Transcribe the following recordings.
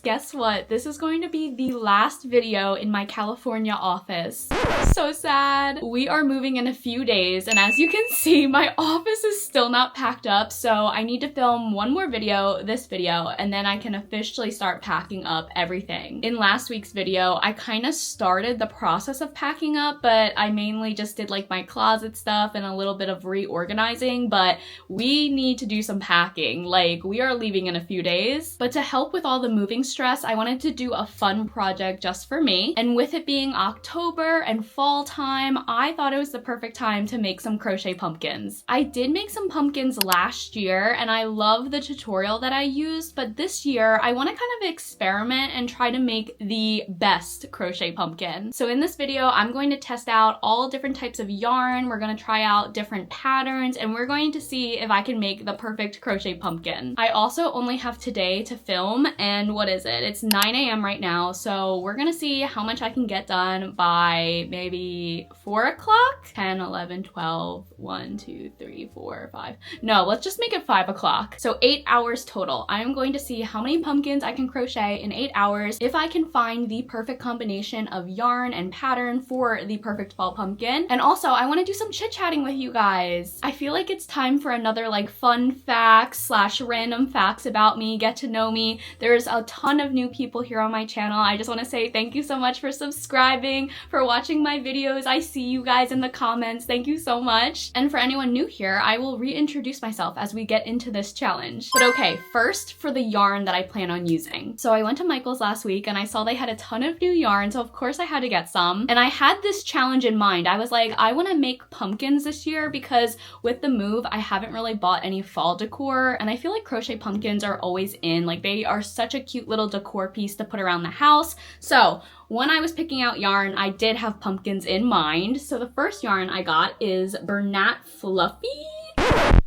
guess what? This is going to be the last video in my California office. So sad. We are moving in a few days, and as you can see, my office is still not packed up, so I need to film one more video, this video, and then I can officially start packing up everything. In last week's video, I kind of started the process of packing up, but I mainly just did like my closet stuff and a little bit of reorganizing, but we need to do some packing. Like, we are leaving in a few days. But to help with all the moving stress, I wanted to do a fun project just for me. And with it being October and fall time, I thought it was the perfect time to make some crochet pumpkins. I did make some pumpkins last year and I love the tutorial that I used, but this year I want to kind of experiment and try to make the best crochet pumpkin. So in this video, I'm going to test out all different types of yarn. We're going to try out different patterns and we're going to see if I can make the perfect crochet pumpkin. I also only have today to film, and what is it? It's 9 a.m. right now, so we're gonna see how much I can get done by maybe 4 o'clock? 10, 11, 12, 1, 2, 3, 4, 5. No, let's just make it 5 o'clock. So 8 hours total. I am going to see how many pumpkins I can crochet in 8 hours, if I can find the perfect combination of yarn and pattern for the perfect fall pumpkin. And also, I want to do some chit-chatting with you guys. I feel like it's time for another like fun facts slash random facts about me, get to know me. There's a ton of new people here on my channel. I just want to say thank you so much for subscribing, for watching my videos. I see you guys in the comments. Thank you so much. And for anyone new here, I will reintroduce myself as we get into this challenge. But okay, first for the yarn that I plan on using. So I went to Michael's last week and I saw they had a ton of new yarn, so of course I had to get some. And I had this challenge in mind. I was like, I want to make pumpkins this year because with the move, I haven't really bought any fall decor, and I feel like crochet pumpkins are always in. Like, they are such a cute little decor piece to put around the house. So when I was picking out yarn, I did have pumpkins in mind. So the first yarn I got is Bernat Fluffy.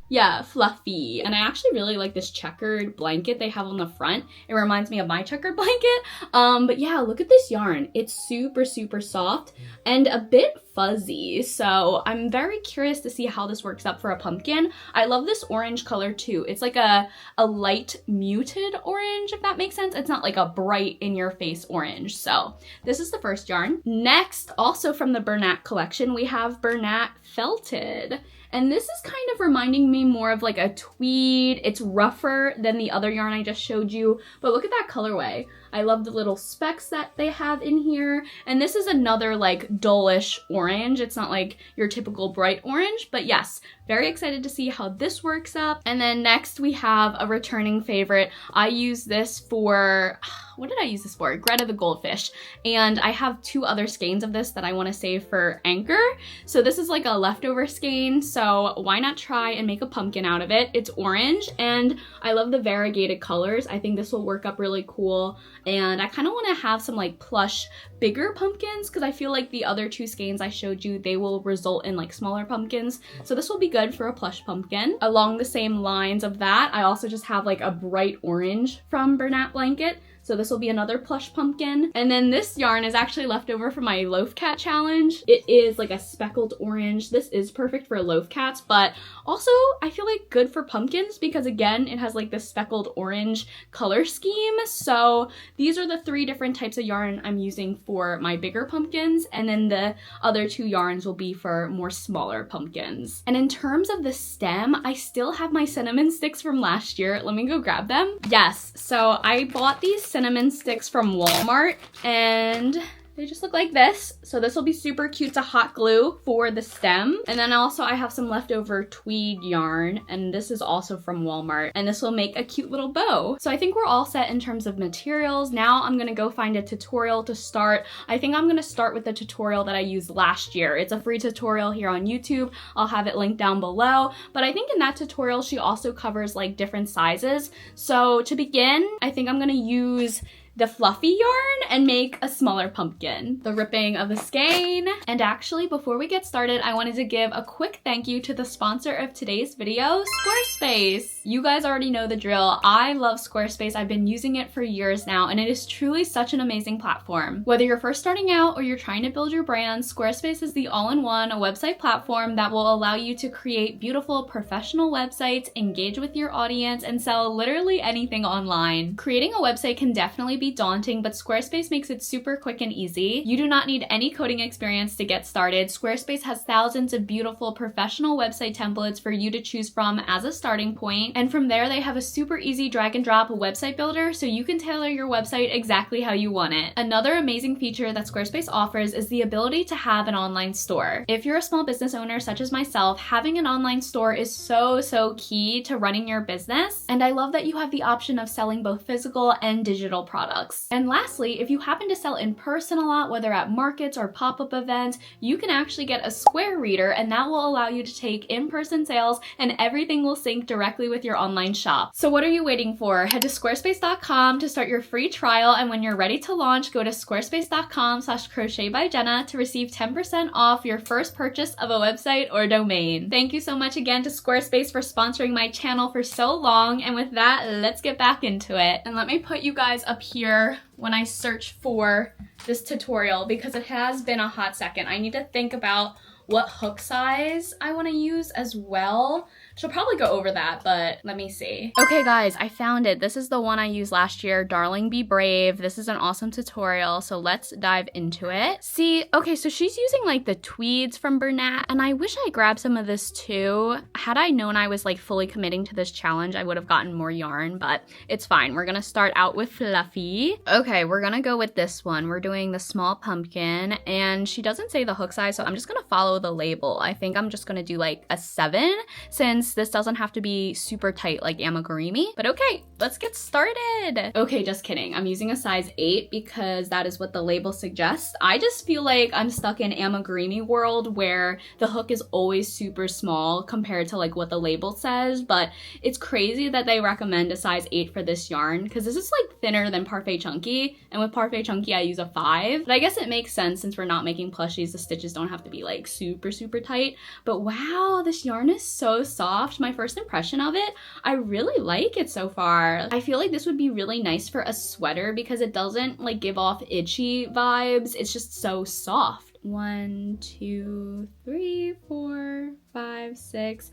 Yeah, Fluffy. And I actually really like this checkered blanket they have on the front. It reminds me of my checkered blanket. But yeah, look at this yarn. It's super, super soft and a bit fuzzy. So I'm very curious to see how this works out for a pumpkin. I love this orange color too. It's like a light muted orange, if that makes sense. It's not like a bright in your face orange. So this is the first yarn. Next, also from the Bernat collection, we have Bernat Felted. And this is kind of reminding me more of like a tweed. It's rougher than the other yarn I just showed you, but look at that colorway. I love the little specks that they have in here. And this is another like dullish orange. It's not like your typical bright orange, but yes, very excited to see how this works up. And then next we have a returning favorite. I use this for, what did I use this for? Greta the Goldfish. And I have 2 other skeins of this that I want to save for Anchor. So this is like a leftover skein. So why not try and make a pumpkin out of it? It's orange and I love the variegated colors. I think this will work up really cool. And I kind of want to have some like plush, bigger pumpkins because I feel like the other 2 skeins I showed you, they will result in like smaller pumpkins. So this will be good for a plush pumpkin. Along the same lines of that, I also just have like a bright orange from Bernat blanket. So this will be another plush pumpkin. And then this yarn is actually left over from my loaf cat challenge. It is like a speckled orange. This is perfect for loaf cats, but also I feel like good for pumpkins because again, it has like this speckled orange color scheme. So these are the 3 different types of yarn I'm using for my bigger pumpkins. And then the other 2 yarns will be for more smaller pumpkins. And in terms of the stem, I still have my cinnamon sticks from last year. Let me go grab them. Yes, so I bought these cinnamon sticks from Walmart and they just look like this. So this will be super cute to hot glue for the stem. And then also I have some leftover tweed yarn and this is also from Walmart and this will make a cute little bow. So I think we're all set in terms of materials. Now I'm gonna go find a tutorial to start. I think I'm gonna start with the tutorial that I used last year. It's a free tutorial here on YouTube. I'll have it linked down below. But I think in that tutorial, she also covers like different sizes. So to begin, I think I'm gonna use the fluffy yarn and make a smaller pumpkin. The ripping of the skein. And actually, before we get started, I wanted to give a quick thank you to the sponsor of today's video, Squarespace. You guys already know the drill. I love Squarespace. I've been using it for years now, and it is truly such an amazing platform. Whether you're first starting out or you're trying to build your brand, Squarespace is the all-in-one website platform that will allow you to create beautiful professional websites, engage with your audience, and sell literally anything online. Creating a website can definitely be daunting, but Squarespace makes it super quick and easy. You do not need any coding experience to get started. Squarespace has thousands of beautiful professional website templates for you to choose from as a starting point. And from there, they have a super easy drag and drop website builder so you can tailor your website exactly how you want it. Another amazing feature that Squarespace offers is the ability to have an online store. If you're a small business owner such as myself, having an online store is so key to running your business. And I love that you have the option of selling both physical and digital products. And lastly, if you happen to sell in person a lot, whether at markets or pop-up events, you can actually get a Square Reader, and that will allow you to take in-person sales and everything will sync directly with your online shop. So what are you waiting for? Head to squarespace.com to start your free trial, and when you're ready to launch, go to squarespace.com/crochetbyjenna to receive 10% off your first purchase of a website or domain. Thank you so much again to Squarespace for sponsoring my channel for so long, and with that, let's get back into it. And let me put you guys up here when I search for this tutorial because it has been a hot second. I need to think about what hook size I want to use as well. She'll probably go over that, but let me see. Okay guys, I found it. This is the one I used last year, Darling Be Brave. This is an awesome tutorial, so let's dive into it. See, okay, so she's using like the tweeds from Bernat, and I wish I grabbed some of this too. Had I known I was like fully committing to this challenge, I would have gotten more yarn, but it's fine. We're gonna start out with Fluffy. Okay, we're gonna go with this one. We're doing the small pumpkin, and she doesn't say the hook size, so I'm just gonna follow the label. I think I'm just gonna do like a 7 since this doesn't have to be super tight like amigurumi, but okay, let's get started. Okay, just kidding. I'm using a size 8 because that is what the label suggests. I just feel like I'm stuck in amigurumi world where the hook is always super small compared to like what the label says, but it's crazy that they recommend a size 8 for this yarn because this is like thinner than Parfait Chunky, and with Parfait Chunky I use a 5, but I guess it makes sense since we're not making plushies. The stitches don't have to be like super tight, but wow, this yarn is so soft. My first impression of it, I really like it so far. I feel like this would be really nice for a sweater because it doesn't like give off itchy vibes. It's just so soft. 1, 2, 3, 4, 5, 6,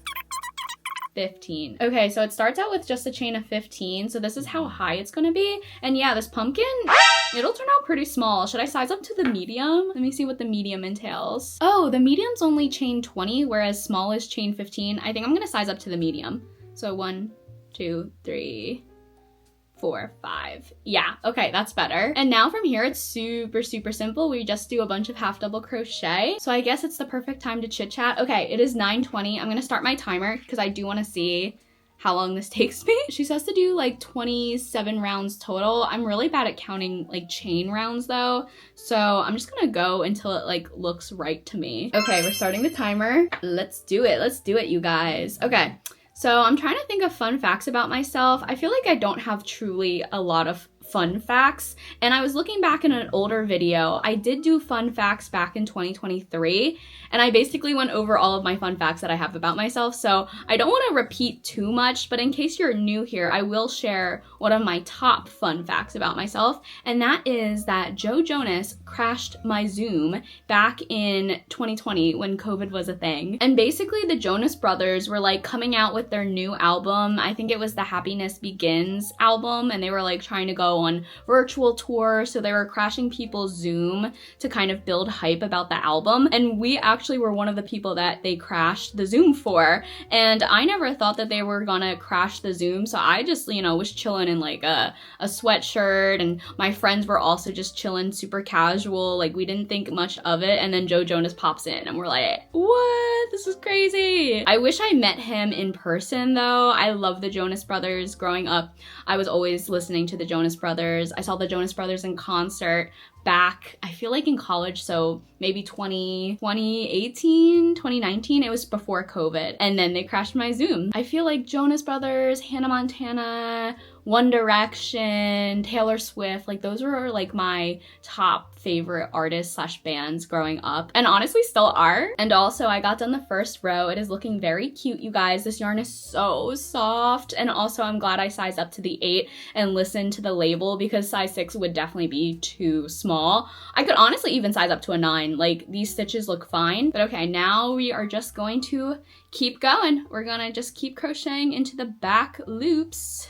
15. Okay, so it starts out with just a chain of 15, so this is how high it's gonna be. And yeah, this pumpkin, it'll turn out pretty small. Should I size up to the medium? Let me see what the medium entails. Oh, the medium's only chain 20, whereas small is chain 15. I think I'm gonna size up to the medium. So 1, 2, 3, 4, 5. Yeah, okay, that's better. And now from here, it's super simple. We just do a bunch of half double crochet. So I guess it's the perfect time to chit chat. Okay, it is 9:20. I'm gonna start my timer because I do wanna see how long this takes me. She says to do like 27 rounds total. I'm really bad at counting like chain rounds though. So I'm just gonna go until it like looks right to me. Okay, we're starting the timer. Let's do it, you guys. Okay. So I'm trying to think of fun facts about myself. I feel like I don't have truly a lot of fun facts, and I was looking back in an older video. I did do fun facts back in 2023, and I basically went over all of my fun facts that I have about myself, so I don't want to repeat too much, but in case you're new here, I will share one of my top fun facts about myself, and that is that Joe Jonas crashed my Zoom back in 2020 when COVID was a thing. And basically the Jonas Brothers were like coming out with their new album. I think it was the Happiness Begins album, and they were like trying to go on virtual tour, so they were crashing people's Zoom to kind of build hype about the album, and we actually were one of the people that they crashed the Zoom for, and I never thought that they were gonna crash the Zoom, so I just, you know, was chilling in like a sweatshirt, and my friends were also just chilling super casual, like we didn't think much of it, and then Joe Jonas pops in and we're like, what? This is crazy. I wish I met him in person though. I love the Jonas Brothers. Growing up, I was always listening to the Jonas Brothers. I saw the Jonas Brothers in concert back, I feel like in college, so maybe 2018, 2019, it was before COVID, and then they crashed my Zoom. I feel like Jonas Brothers, Hannah Montana, One Direction, Taylor Swift, like those were like my top favorite artists slash bands growing up, and honestly still are. And also I got done the first row. It is looking very cute, you guys. This yarn is so soft, and also I'm glad I sized up to the 8 and listened to the label because size 6 would definitely be too small. I could honestly even size up to a 9. Like these stitches look fine, but okay, now we are just going to keep going. We're gonna just keep crocheting into the back loops.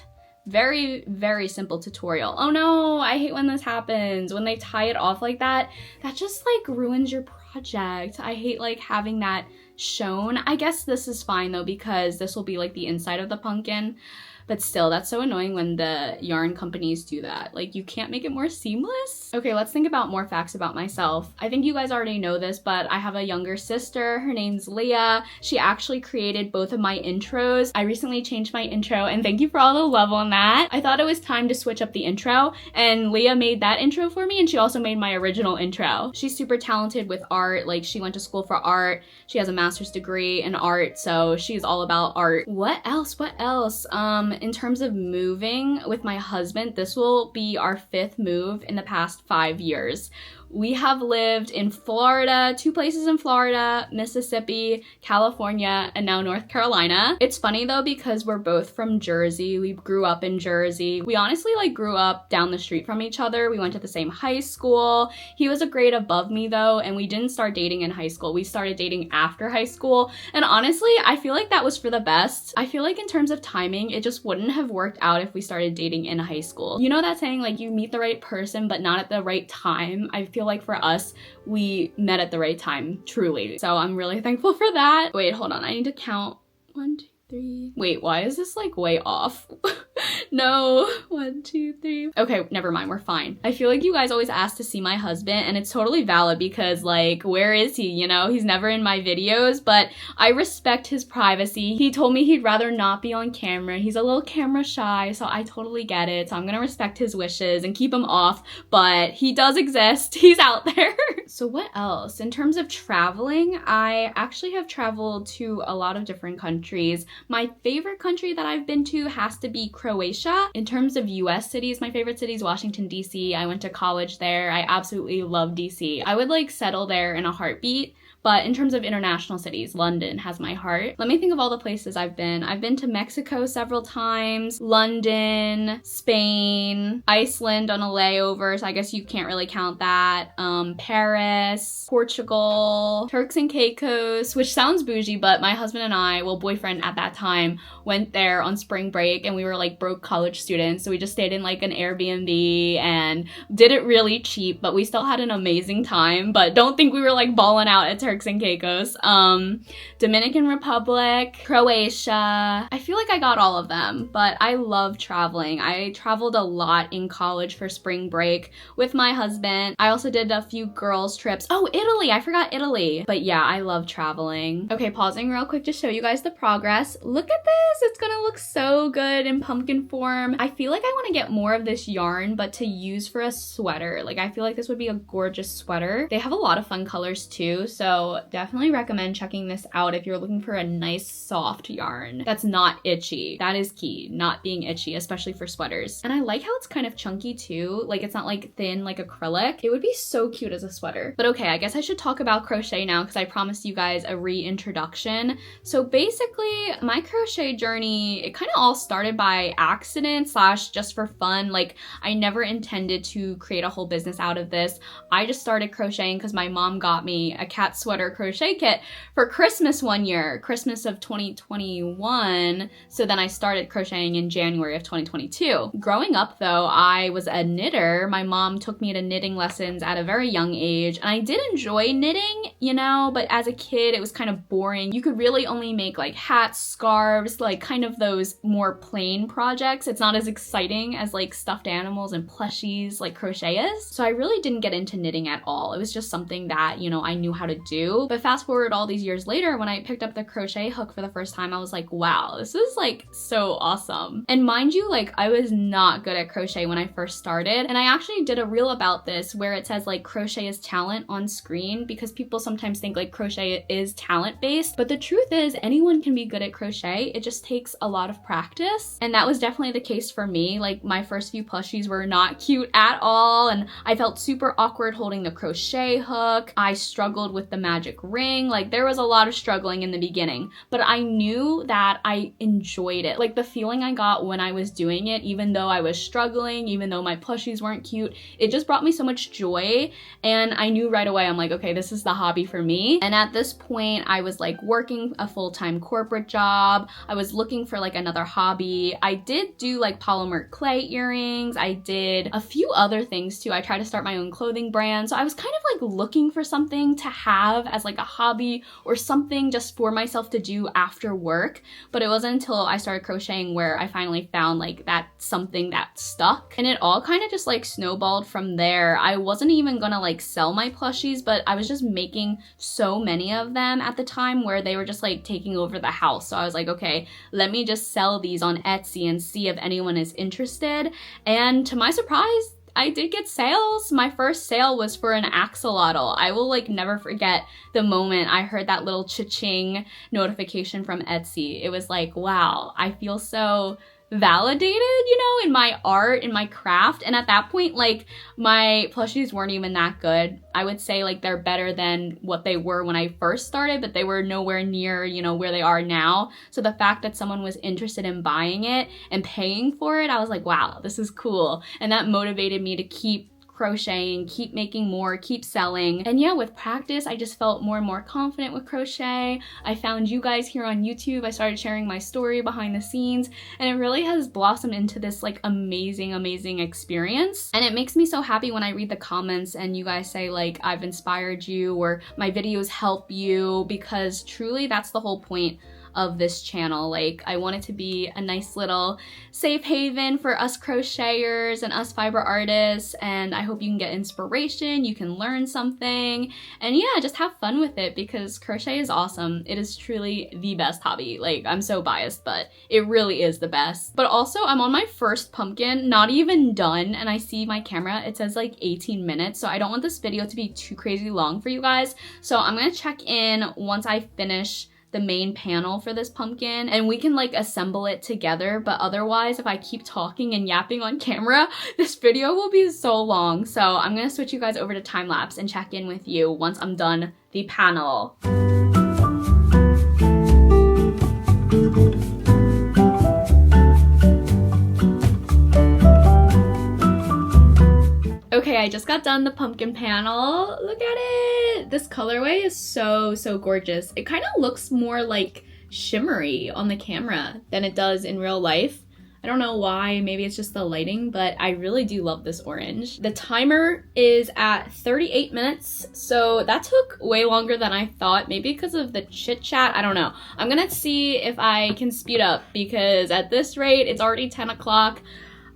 Very, very simple tutorial. Oh no, I hate when this happens. When they tie it off like that, that just like ruins your project. I hate like having that shown. I guess this is fine though, because this will be like the inside of the pumpkin. But still, that's so annoying when the yarn companies do that. Like, you can't make it more seamless? Okay, let's think about more facts about myself. I think you guys already know this, but I have a younger sister. Her name's Leah. She actually created both of my intros. I recently changed my intro, and thank you for all the love on that. I thought it was time to switch up the intro, and Leah made that intro for me, and she also made my original intro. She's super talented with art. Like, she went to school for art. She has a master's degree in art, so she's all about art. What else? What else? In terms of moving with my husband, this will be our 5th move in the past 5 years. We have lived in Florida, 2 places in Florida, Mississippi, California, and now North Carolina. It's funny though, because we're both from Jersey. We grew up in Jersey. We honestly like grew up down the street from each other. We went to the same high school. He was a grade above me though, and we didn't start dating in high school. We started dating after high school. And honestly, I feel like that was for the best. I feel like in terms of timing, it just wouldn't have worked out if we started dating in high school. You know that saying, like, you meet the right person, but not at the right time? I feel like for us, we met at the right time, truly. So I'm really thankful for that. Wait, hold on. I need to count. 1, 2, 3. Wait, why is this like way off? No, 1, 2, 3. Okay, never mind, we're fine. I feel like you guys always ask to see my husband, and it's totally valid because like, where is he? You know, he's never in my videos, but I respect his privacy. He told me he'd rather not be on camera. He's a little camera shy, so I totally get it. So I'm gonna respect his wishes and keep him off, but he does exist. He's out there. So what else? In terms of traveling, I actually have traveled to a lot of different countries. My favorite country that I've been to has to be Croatia. In terms of US cities, my favorite city is Washington, D.C. I went to college there. I absolutely love D.C. I would like settle there in a heartbeat. But in terms of international cities, London has my heart. Let me think of all the places I've been. I've been to Mexico several times, London, Spain, Iceland on a layover, so I guess you can't really count that. Paris, Portugal, Turks and Caicos, which sounds bougie, but my husband and I, well, boyfriend at that time, went there on spring break, and we were like broke college students, so we just stayed in like an Airbnb and did it really cheap, but we still had an amazing time. But don't think we were like balling out at Turks and Caicos. Dominican Republic, Croatia. I feel like I got all of them, but I love traveling. I traveled a lot in college for spring break with my husband. I also did a few girls trips. Oh, Italy, I forgot Italy. But yeah, I love traveling. Okay, pausing real quick to show you guys the progress. Look at this, it's gonna look so good in pumpkin form. I feel like I wanna get more of this yarn, but to use for a sweater. Like, I feel like this would be a gorgeous sweater. They have a lot of fun colors too, so definitely recommend checking this out if you're looking for a nice soft yarn that's not itchy. That is key, not being itchy, especially for sweaters. And I like how it's kind of chunky too. Like, it's not like thin like acrylic. It would be so cute as a sweater. But okay, I guess I should talk about crochet now because I promised you guys a reintroduction. So basically, my crochet journey, it kind of all started by accident / just for fun. Like, I never intended to create a whole business out of this. I just started crocheting because my mom got me a cat sweater crochet kit for Christmas one year, Christmas of 2021. So then I started crocheting in January of 2022. Growing up though, I was a knitter. My mom took me to knitting lessons at a very young age, and I did enjoy knitting, you know, but as a kid it was kind of boring. You could really only make like hats, scarves, like kind of those more plain projects. It's not as exciting as like stuffed animals and plushies like crochet is. So I really didn't get into knitting at all. It was just something that, you know, I knew how to do. But fast forward all these years later, when I picked up the crochet hook for the first time, I was like, wow, this is like so awesome. And mind you, like, I was not good at crochet when I first started. And I actually did a reel about this where it says like crochet is talent on screen, because people sometimes think like crochet is talent based. But the truth is anyone can be good at crochet. It just takes a lot of practice. And that was definitely the case for me. Like, my first few plushies were not cute at all. And I felt super awkward holding the crochet hook. I struggled with the magic ring. Like, there was a lot of struggling in the beginning, but I knew that I enjoyed it. Like, the feeling I got when I was doing it, even though I was struggling, even though my plushies weren't cute, it just brought me so much joy. And I knew right away, I'm like, okay, this is the hobby for me. And at this point, I was like working a full-time corporate job. I was looking for like another hobby. I did do like polymer clay earrings. I did a few other things too. I tried to start my own clothing brand. So I was kind of like looking for something to have as like a hobby or something just for myself to do after work. But it wasn't until I started crocheting where I finally found like that something that stuck. And it all kind of just like snowballed from there. I wasn't even gonna like sell my plushies, but I was just making so many of them at the time where they were just like taking over the house. So I was like, okay, let me just sell these on Etsy and see if anyone is interested. And to my surprise, I did get sales. My first sale was for an axolotl. I will like never forget the moment I heard that little cha-ching notification from Etsy. It was like, wow, I feel so validated, you know, in my art, in my craft. And at that point, like, my plushies weren't even that good. I would say like they're better than what they were when I first started, but they were nowhere near, you know, where they are now. So the fact that someone was interested in buying it and paying for it, I was like, wow, this is cool. And that motivated me to keep crocheting, keep making more, keep selling. And yeah, with practice, I just felt more and more confident with crochet. I found you guys here on YouTube. I started sharing my story behind the scenes, and it really has blossomed into this like amazing experience. And it makes me so happy when I read the comments and you guys say like, I've inspired you or my videos help you, because truly that's the whole point of this channel. Like, I want it to be a nice little safe haven for us crocheters and us fiber artists, and I hope you can get inspiration, you can learn something, and yeah, just have fun with it, because crochet is awesome. It is truly the best hobby. Like, I'm so biased, but it really is the best. But also, I'm on my first pumpkin, not even done, and I see my camera, it says like 18 minutes, so I don't want this video to be too crazy long for you guys. So I'm gonna check in once I finish the main panel for this pumpkin and we can like assemble it together. But otherwise, if I keep talking and yapping on camera, this video will be so long. So I'm gonna switch you guys over to time lapse and check in with you once I'm done the panel. Okay, I just got done the pumpkin panel. Look at it! This colorway is so gorgeous. It kind of looks more like shimmery on the camera than it does in real life. I don't know why, maybe it's just the lighting, but I really do love this orange. The timer is at 38 minutes, so that took way longer than I thought, maybe because of the chit chat, I don't know. I'm gonna see if I can speed up, because at this rate, it's already 10 o'clock.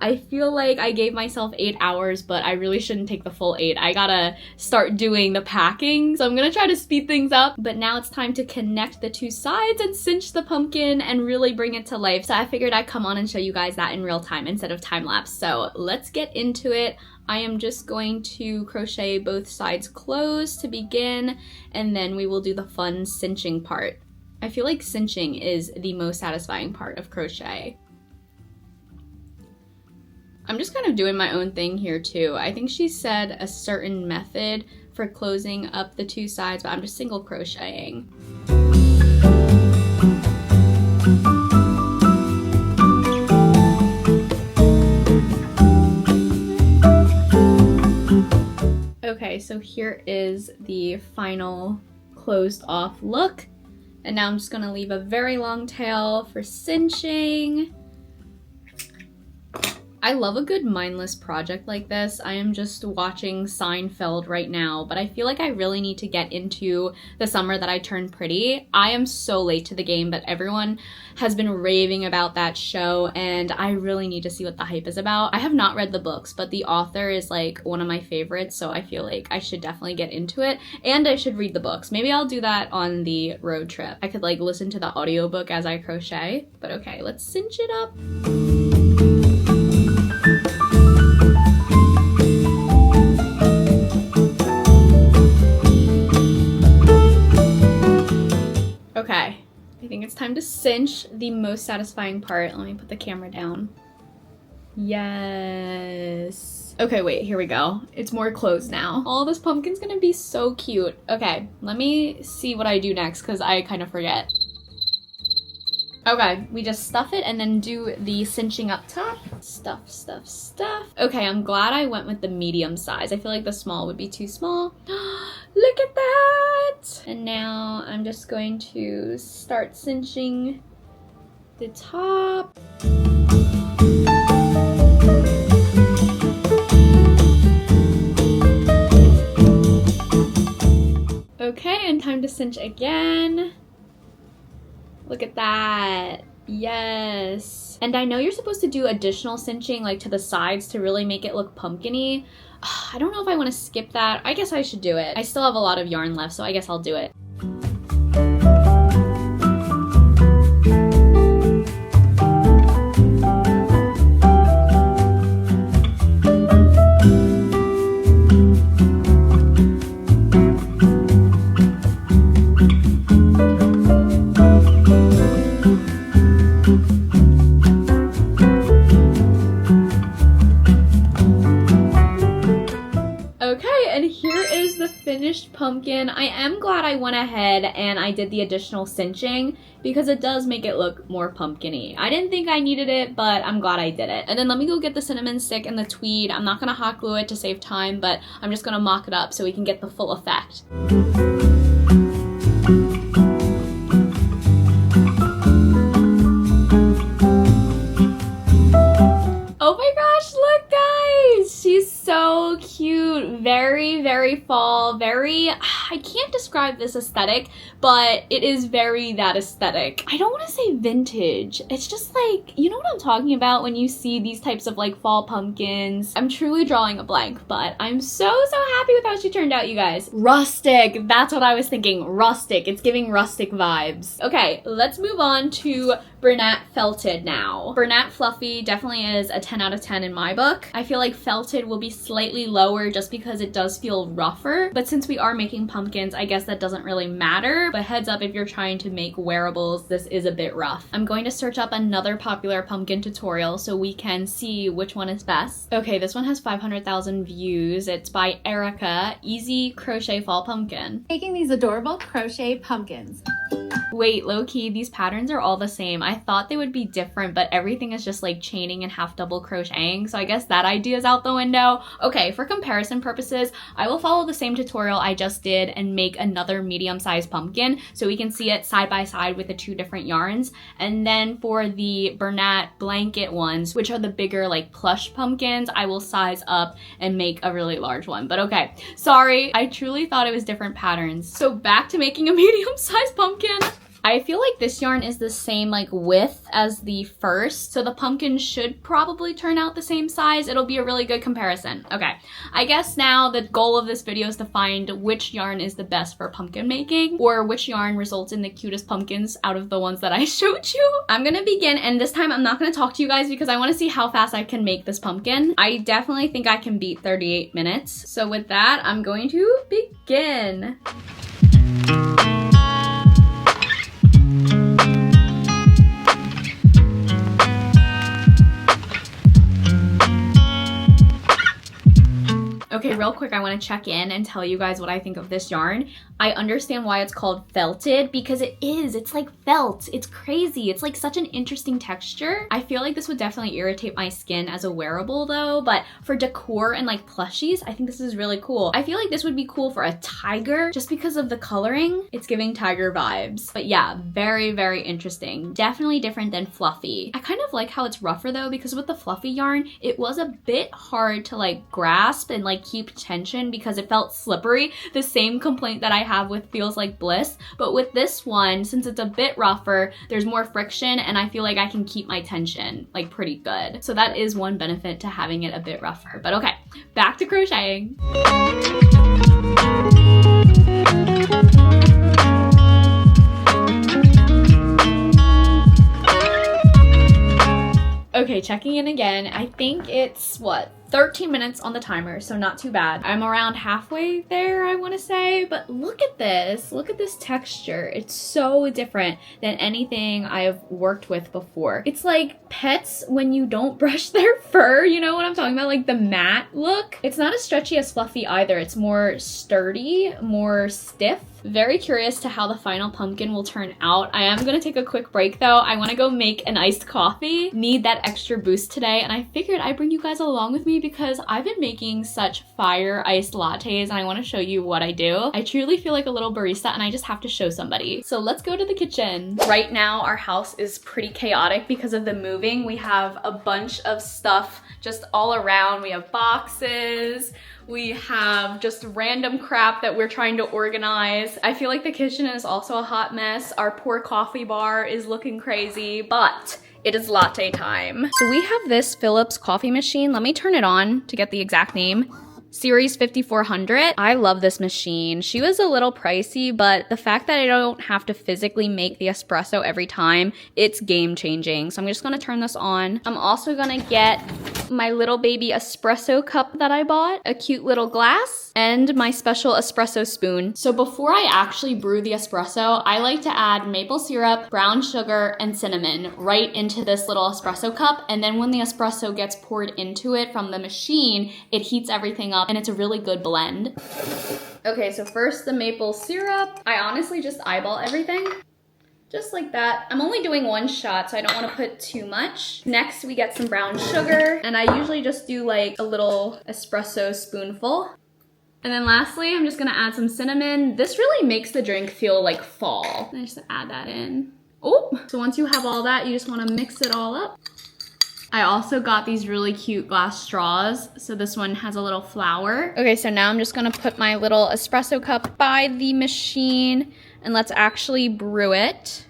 I feel like I gave myself 8 hours, but I really shouldn't take the full 8. I gotta start doing the packing, so I'm gonna try to speed things up. But now it's time to connect the two sides and cinch the pumpkin and really bring it to life. So I figured I'd come on and show you guys that in real time instead of time lapse. So let's get into it. I am just going to crochet both sides closed to begin, and then we will do the fun cinching part. I feel like cinching is the most satisfying part of crochet. I'm just kind of doing my own thing here too. I think she said a certain method for closing up the two sides, but I'm just single crocheting. Okay, so here is the final closed off look. And now I'm just gonna leave a very long tail for cinching. I love a good mindless project like this. I am just watching Seinfeld right now, but I feel like I really need to get into The Summer That I Turned Pretty. I am so late to the game, but everyone has been raving about that show, and I really need to see what the hype is about. I have not read the books, but the author is like one of my favorites, so I feel like I should definitely get into it, and I should read the books. Maybe I'll do that on the road trip. I could like listen to the audiobook as I crochet, but okay, let's cinch it up. Okay, I think it's time to cinch the most satisfying part. Let me put the camera down. Yes. this. Okay, wait, here we go. It's more closed now. Oh, this pumpkin's gonna be so cute. Okay, let me see what I do next because I kind of forget. Okay, we just stuff it and then do the cinching up top. Stuff, stuff, stuff. Okay, I'm glad I went with the medium size. I feel like the small would be too small. Look at that! And now I'm just going to start cinching the top. Okay, and time to cinch again. Look at that. Yes. And I know you're supposed to do additional cinching like to the sides to really make it look pumpkin-y. I don't know if I want to skip that. I guess I should do it. I still have a lot of yarn left, so I guess I'll do it. Finished pumpkin. I am glad I went ahead and I did the additional cinching because it does make it look more pumpkin-y. I didn't think I needed it, but I'm glad I did it. And then let me go get the cinnamon stick and the tweed. I'm not gonna hot glue it to save time, but I'm just gonna mock it up so we can get the full effect. Oh my gosh, look guys! She's so cute. Very, very fall. Very, I can't describe this aesthetic, but it is very that aesthetic. I don't want to say vintage. It's just like, you know what I'm talking about when you see these types of like fall pumpkins. I'm truly drawing a blank, but I'm so happy with how she turned out, you guys. Rustic. That's what I was thinking. Rustic. It's giving rustic vibes. Okay, let's move on to Bernat Felted now. Bernat Fluffy definitely is a 10 out of 10 in my book. I feel like Felted will be slightly lower just because it does feel rougher, but since we are making pumpkins, I guess that doesn't really matter. But heads up, if you're trying to make wearables, this is a bit rough. I'm going to search up another popular pumpkin tutorial so we can see which one is best. Okay, this one has 500,000 views. It's by Erica, Easy Crochet Fall Pumpkin. Making these adorable crochet pumpkins. Wait, low-key, these patterns are all the same. I thought they would be different, but everything is just like chaining and half double crocheting, so I guess that idea is out the window. Okay, for comparison purposes, I will follow the same tutorial I just did and make another medium-sized pumpkin so we can see it side by side with the two different yarns. And then for the Bernat blanket ones, which are the bigger like plush pumpkins, I will size up and make a really large one. But okay, sorry, I truly thought it was different patterns. So back to making a medium-sized pumpkin. I feel like this yarn is the same like width as the first, so the pumpkin should probably turn out the same size. It'll be a really good comparison. Okay, I guess now the goal of this video is to find which yarn is the best for pumpkin making, or which yarn results in the cutest pumpkins out of the ones that I showed you. I'm gonna begin, and this time I'm not gonna talk to you guys because I wanna see how fast I can make this pumpkin. I definitely think I can beat 38 minutes. So with that, I'm going to begin. Okay, real quick, I want to check in and tell you guys what I think of this yarn. I understand why it's called felted because it is. It's like felt. It's crazy. It's like such an interesting texture. I feel like this would definitely irritate my skin as a wearable though, but for decor and like plushies, I think this is really cool. I feel like this would be cool for a tiger just because of the coloring. It's giving tiger vibes. But yeah, very, very interesting. Definitely different than fluffy. I kind of like how it's rougher though because with the fluffy yarn, it was a bit hard to like grasp and like keep tension because it felt slippery. The same complaint that I have with Feels Like Bliss, but with this one, since it's a bit rougher, there's more friction and I feel like I can keep my tension like pretty good. So that is one benefit to having it a bit rougher. But okay, back to crocheting. Okay, checking in again. I think it's what, 13 minutes on the timer, so not too bad. I'm around halfway there, I want to say, but look at this. Look at this texture. It's so different than anything I've worked with before. It's like pets when you don't brush their fur, you know what I'm talking about? Like the matte look. It's not as stretchy as fluffy either. It's more sturdy, more stiff. Very curious to how the final pumpkin will turn out. I am gonna take a quick break though. I wanna go make an iced coffee. Need that extra boost today, and I figured I'd bring you guys along with me because I've been making such fire iced lattes and I wanna show you what I do. I truly feel like a little barista and I just have to show somebody. So let's go to the kitchen. Right now our house is pretty chaotic because of the moving. We have a bunch of stuff just all around. We have boxes. We have just random crap that we're trying to organize. I feel like the kitchen is also a hot mess. Our poor coffee bar is looking crazy, but it is latte time. So we have this Philips coffee machine. Let me turn it on to get the exact name. Series 5400. I love this machine. She was a little pricey, but the fact that I don't have to physically make the espresso every time, it's game changing. So I'm just gonna turn this on. I'm also gonna get my little baby espresso cup that I bought, a cute little glass, and my special espresso spoon. So before I actually brew the espresso, I like to add maple syrup, brown sugar, and cinnamon right into this little espresso cup. And then when the espresso gets poured into it from the machine, it heats everything up and it's a really good blend. Okay, so first the maple syrup. I honestly just eyeball everything. Just like that. I'm only doing one shot, so I don't want to put too much. Next, we get some brown sugar, and I usually just do like a little espresso spoonful. And then lastly, I'm just gonna add some cinnamon. This really makes the drink feel like fall. I just add that in. Oh, so once you have all that, you just wanna mix it all up. I also got these really cute glass straws. So this one has a little flower. Okay, so now I'm just gonna put my little espresso cup by the machine and let's actually brew it.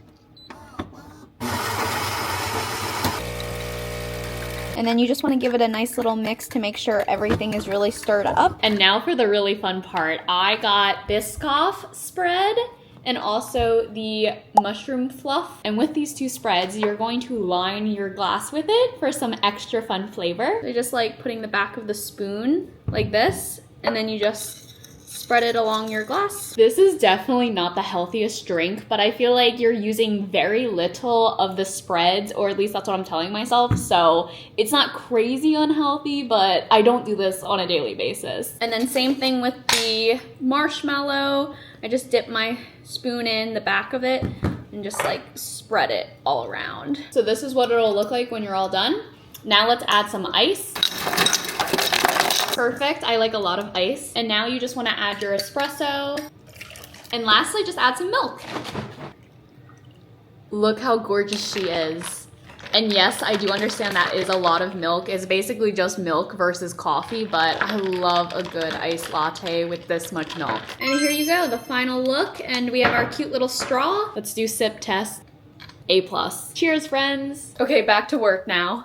And then you just want to give it a nice little mix to make sure everything is really stirred up. And now for the really fun part. I got Biscoff spread and also the mushroom fluff. And with these two spreads, you're going to line your glass with it for some extra fun flavor. So just like putting the back of the spoon like this, and then you just spread it along your glass. This is definitely not the healthiest drink, but I feel like you're using very little of the spreads, or at least that's what I'm telling myself. So it's not crazy unhealthy, but I don't do this on a daily basis. And then same thing with the marshmallow. I just dip my spoon in the back of it and just like spread it all around. So this is what it'll look like when you're all done. Now let's add some ice. Perfect, I like a lot of ice. And now you just wanna add your espresso. And lastly, just add some milk. Look how gorgeous she is. And yes, I do understand that is a lot of milk. It's basically just milk versus coffee, but I love a good iced latte with this much milk. And here you go, the final look. And we have our cute little straw. Let's do sip test. A+. Cheers, friends. Okay, back to work now.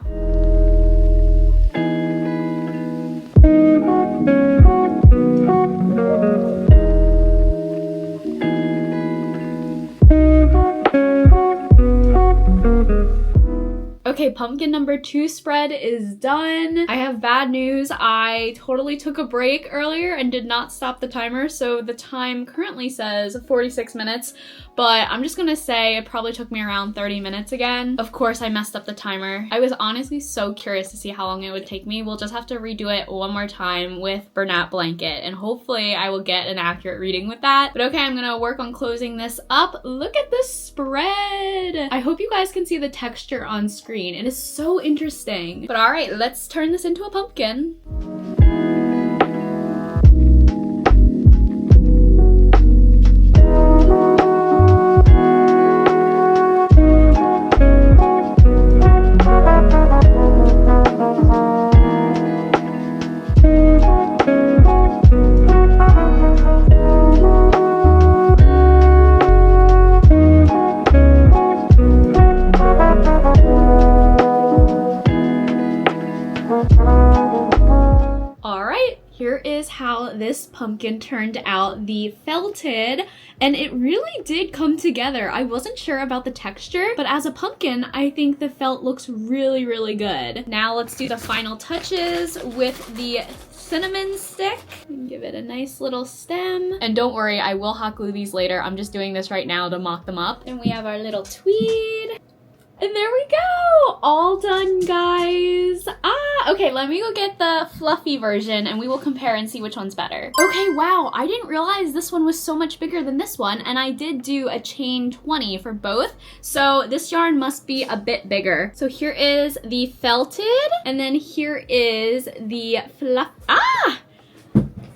Okay, pumpkin number 2 spread is done. I have bad news. I totally took a break earlier and did not stop the timer, so the time currently says 46 minutes, but I'm just gonna say it probably took me around 30 minutes again. Of course, I messed up the timer. I was honestly so curious to see how long it would take me. We'll just have to redo it one more time with Bernat blanket, and hopefully I will get an accurate reading with that. But okay, I'm gonna work on closing this up. Look at this spread. I hope you guys can see the texture on screen. It is so interesting. But all right, let's turn this into a pumpkin. this pumpkin turned out, the felted, and it really did come together. I wasn't sure about the texture, but as a pumpkin, I think the felt looks really, really good. Now let's do the final touches with the cinnamon stick. Give it a nice little stem. And don't worry, I will hot glue these later. I'm just doing this right now to mock them up. And we have our little tweed. And there we go! All done, guys. Okay, let me go get the fluffy version and we will compare and see which one's better. Okay, wow, I didn't realize this one was so much bigger than this one, and I did do a chain 20 for both, so this yarn must be a bit bigger. So here is the felted, and then here is the fluff.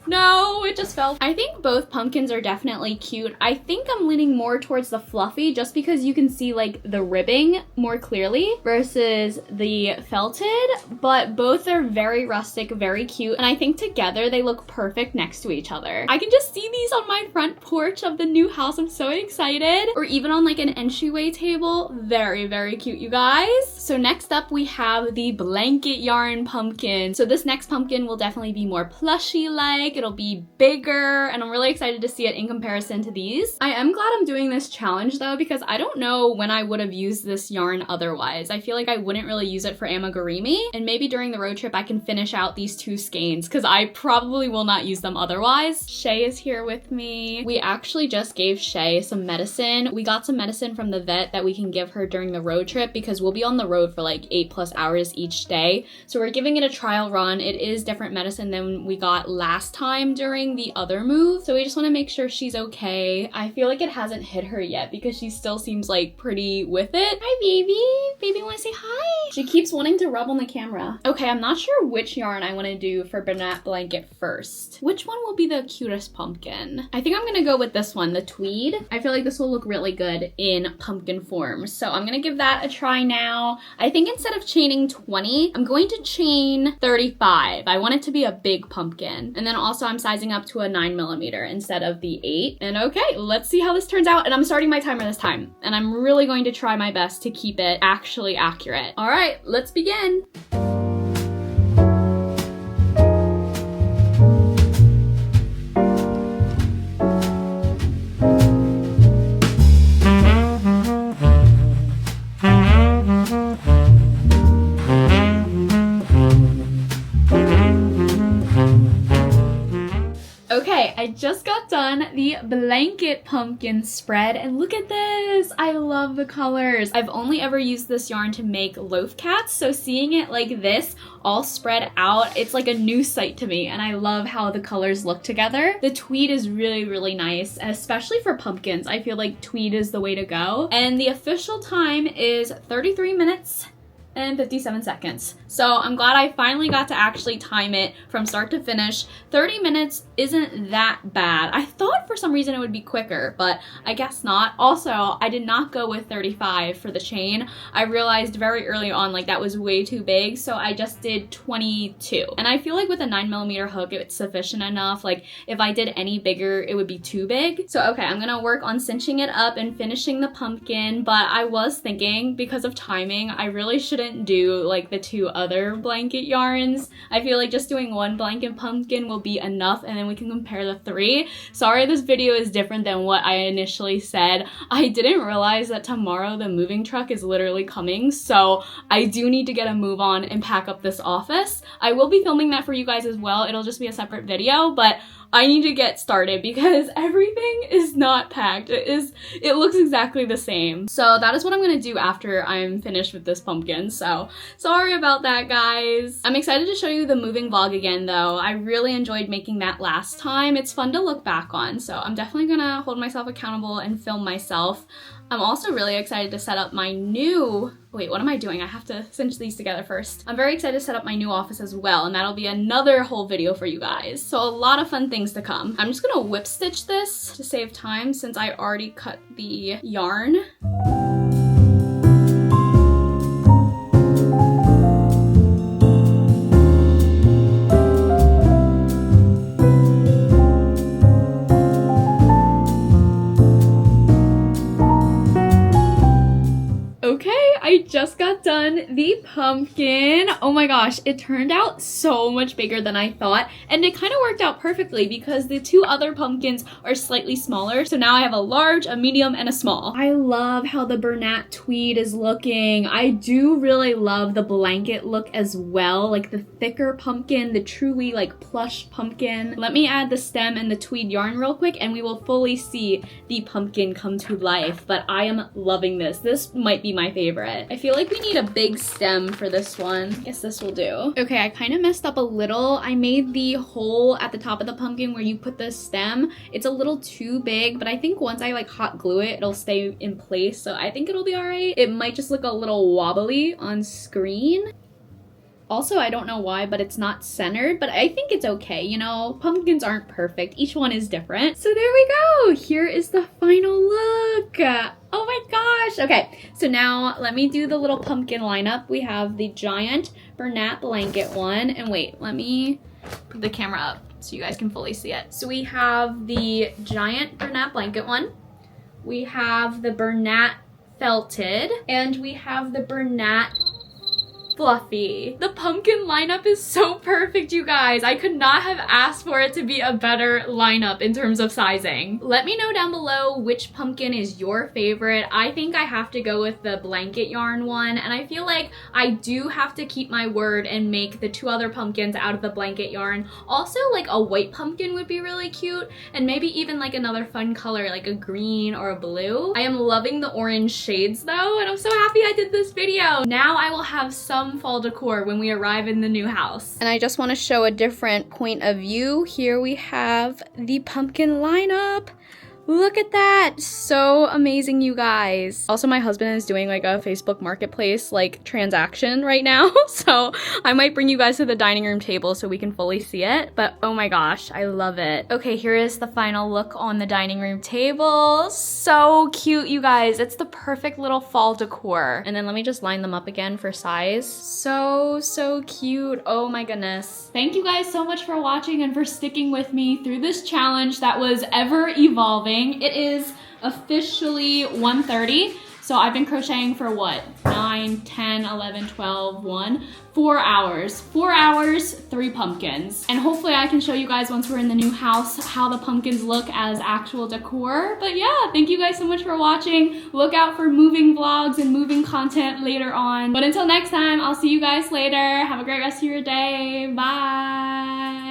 No, it just fell. I think both pumpkins are definitely cute. I think I'm leaning more towards the fluffy just because you can see like the ribbing more clearly versus the felted, but both are very rustic, very cute, and I think together they look perfect next to each other. I can just see these on my front porch of the new house. I'm so excited. Or even on like an entryway table. Very, very cute, you guys. So next up we have the blanket yarn pumpkin. So this next pumpkin will definitely be more plushy-like. It'll be bigger, and I'm really excited to see it in comparison to these. I am glad I'm doing this challenge though, because I don't know when I would have used this yarn otherwise. I feel like I wouldn't really use it for amigurumi, and maybe during the road trip I can finish out these two skeins because I probably will not use them otherwise. Shay is here with me. We actually just gave Shay some medicine. We got some medicine from the vet that we can give her during the road trip because we'll be on the road for like 8+ hours each day. So we're giving it a trial run. It is different medicine than we got last time during the other move, so we just want to make sure she's okay. I feel like it hasn't hit her yet because she still seems like pretty with it. Hi, baby. Baby, want to say hi? She keeps wanting to rub on the camera. Okay, I'm not sure which yarn I want to do for Banat Blanket first. Which one will be the cutest pumpkin? I think I'm gonna go with this one, the tweed. I feel like this will look really good in pumpkin form, so I'm gonna give that a try now. I think instead of chaining 20, I'm going to chain 35. I want it to be a big pumpkin, and then also I'm sizing up to a 9mm instead of the 8. And okay, let's see how this turns out. And I'm starting my timer this time, and I'm really going to try my best to keep it actually accurate. All right, let's begin. Okay, I just got done the blanket pumpkin spread, and look at this! I love the colors. I've only ever used this yarn to make loaf cats, so seeing it like this, all spread out, it's like a new sight to me, and I love how the colors look together. The tweed is really, really nice, especially for pumpkins. I feel like tweed is the way to go. And the official time is 33 minutes and 57 seconds. So I'm glad I finally got to actually time it from start to finish. 30 minutes isn't that bad. I thought for some reason it would be quicker, but I guess not. Also, I did not go with 35 for the chain. I realized very early on like that was way too big, so I just did 22. And I feel like with a 9mm hook, it's sufficient enough. Like if I did any bigger, it would be too big. So okay, I'm gonna work on cinching it up and finishing the pumpkin, but I was thinking because of timing, I really shouldn't do like the two other blanket yarns. I feel like just doing one blanket pumpkin will be enough, and then we can compare the three. Sorry this video is different than what I initially said. I didn't realize that tomorrow the moving truck is literally coming, so I do need to get a move on and pack up this office. I will be filming that for you guys as well. It'll just be a separate video, but I need to get started because everything is not packed. It looks exactly the same. So that is what I'm gonna do after I'm finished with this pumpkin. So sorry about that, guys. I'm excited to show you the moving vlog again though. I really enjoyed making that last time. It's fun to look back on. So I'm definitely gonna hold myself accountable and film myself. I'm also really excited to set up my new, wait, what am I doing? I have to cinch these together first. I'm very excited to set up my new office as well, and that'll be another whole video for you guys. So a lot of fun things to come. I'm just gonna whip stitch this to save time since I already cut the yarn. I just got done on the pumpkin. Oh my gosh, it turned out so much bigger than I thought, and it kind of worked out perfectly because the two other pumpkins are slightly smaller. So now I have a large, a medium, and a small. I love how the Bernat tweed is looking. I do really love the blanket look as well, like the thicker pumpkin, the truly like plush pumpkin. Let me add the stem and the tweed yarn real quick and we will fully see the pumpkin come to life. But I am loving this. This might be my favorite. I feel like we need a big stem for this one. I guess this will do. Okay, I kind of messed up a little. I made the hole at the top of the pumpkin where you put the stem. It's a little too big, but I think once I like hot glue it, it'll stay in place. So I think it'll be all right. It might just look a little wobbly on screen. Also, I don't know why, but it's not centered, but I think it's okay. You know, pumpkins aren't perfect. Each one is different. So there we go. Here is the final look. Oh my gosh. Okay, so now let me do the little pumpkin lineup. We have the giant Bernat blanket one. And wait, let me put the camera up so you guys can fully see it. So we have the giant Bernat blanket one. We have the Bernat felted. And we have the Bernat fluffy. The pumpkin lineup is so perfect, you guys. I could not have asked for it to be a better lineup in terms of sizing. Let me know down below which pumpkin is your favorite. I think I have to go with the blanket yarn one, and I feel like I do have to keep my word and make the two other pumpkins out of the blanket yarn. Also, like a white pumpkin would be really cute, and maybe even like another fun color like a green or a blue. I am loving the orange shades though, and I'm so happy I did this video. Now I will have some fall decor when we arrive in the new house. And I just want to show a different point of view. Here we have the pumpkin lineup. Look at that. So amazing, you guys. Also, my husband is doing like a Facebook marketplace like transaction right now. So I might bring you guys to the dining room table so we can fully see it. But oh my gosh, I love it. Okay, here is the final look on the dining room table. So cute, you guys. It's the perfect little fall decor. And then let me just line them up again for size. So cute. Oh my goodness. Thank you guys so much for watching and for sticking with me through this challenge that was ever evolving. It is officially 1:30, so I've been crocheting for what? 9, 10, 11, 12, 1, 4 hours. 4 hours, 3 pumpkins. And hopefully I can show you guys once we're in the new house how the pumpkins look as actual decor. But yeah, thank you guys so much for watching. Look out for moving vlogs and moving content later on. But until next time, I'll see you guys later. Have a great rest of your day. Bye.